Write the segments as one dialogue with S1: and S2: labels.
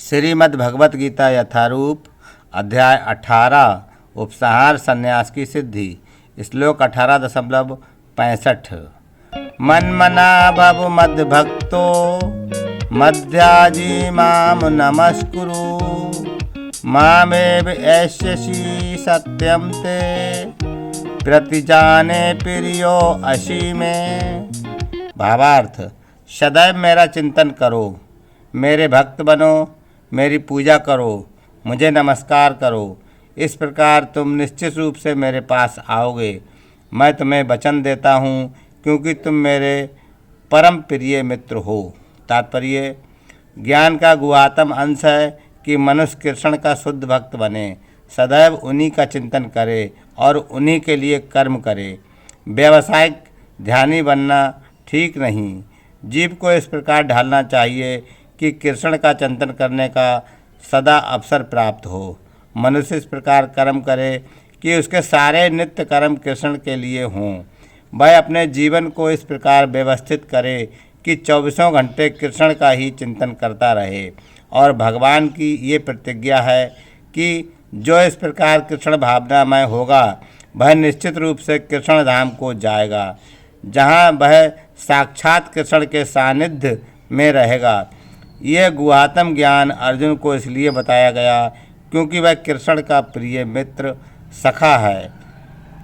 S1: श्रीमद् भगवत गीता यथारूप अध्याय 18 उपसंहार संन्यास की सिद्धि। श्लोक 18.65 मन्मना भव मद्भक्तो मध्याजी माम नमस्कुरु मामेव एष्यसि सत्यम ते प्रतिजाने प्रियो असी में। भावार्थ, सदैव मेरा चिंतन करो, मेरे भक्त बनो, मेरी पूजा करो, मुझे नमस्कार करो। इस प्रकार तुम निश्चित रूप से मेरे पास आओगे। मैं तुम्हें वचन देता हूँ, क्योंकि तुम मेरे परम प्रिय मित्र हो। तात्पर्य, ज्ञान का गुहातम अंश है कि मनुष्य कृष्ण का शुद्ध भक्त बने, सदैव उन्हीं का चिंतन करे और उन्हीं के लिए कर्म करे। व्यावसायिक ध्यानी बनना ठीक नहीं। जीव को इस प्रकार ढालना चाहिए कि कृष्ण का चिंतन करने का सदा अवसर प्राप्त हो। मनुष्य इस प्रकार कर्म करे कि उसके सारे नित्य कर्म कृष्ण के लिए हों। वह अपने जीवन को इस प्रकार व्यवस्थित करे कि 24 घंटे कृष्ण का ही चिंतन करता रहे। और भगवान की ये प्रतिज्ञा है कि जो इस प्रकार कृष्ण भावनामय होगा वह निश्चित रूप से कृष्ण धाम को जाएगा, जहाँ वह साक्षात कृष्ण के सानिध्य में रहेगा। यह गुहातम ज्ञान अर्जुन को इसलिए बताया गया क्योंकि वह कृष्ण का प्रिय मित्र सखा है।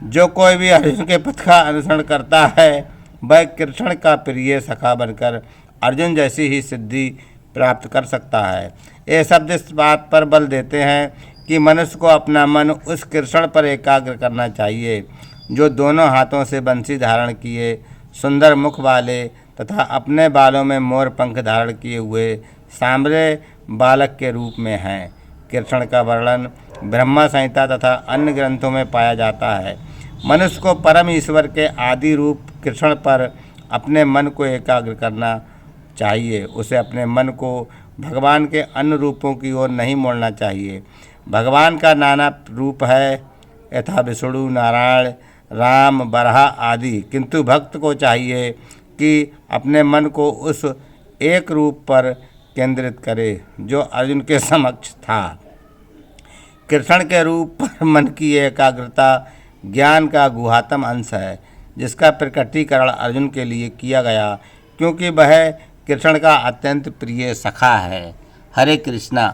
S1: जो कोई भी अर्जुन के पथ का अनुसरण करता है वह कृष्ण का प्रिय सखा बनकर अर्जुन जैसी ही सिद्धि प्राप्त कर सकता है। ये शब्द इस बात पर बल देते हैं कि मनुष्य को अपना मन उस कृष्ण पर एकाग्र करना चाहिए जो दोनों हाथों से बंसी धारण किए, सुंदर मुख वाले तथा अपने बालों में मोर पंख धारण किए हुए सांवरे बालक के रूप में हैं। कृष्ण का वर्णन ब्रह्मा संहिता तथा अन्य ग्रंथों में पाया जाता है। मनुष्य को परम ईश्वर के आदि रूप कृष्ण पर अपने मन को एकाग्र करना चाहिए। उसे अपने मन को भगवान के अन्य रूपों की ओर नहीं मोड़ना चाहिए। भगवान का नाना रूप है, यथा विष्णु, नारायण, राम, बरहा आदि, किंतु भक्त को चाहिए कि अपने मन को उस एक रूप पर केंद्रित करे जो अर्जुन के समक्ष था। कृष्ण के रूप पर मन की एकाग्रता ज्ञान का गुहातम अंश है, जिसका प्रकटीकरण अर्जुन के लिए किया गया क्योंकि वह कृष्ण का अत्यंत प्रिय सखा है। हरे कृष्णा।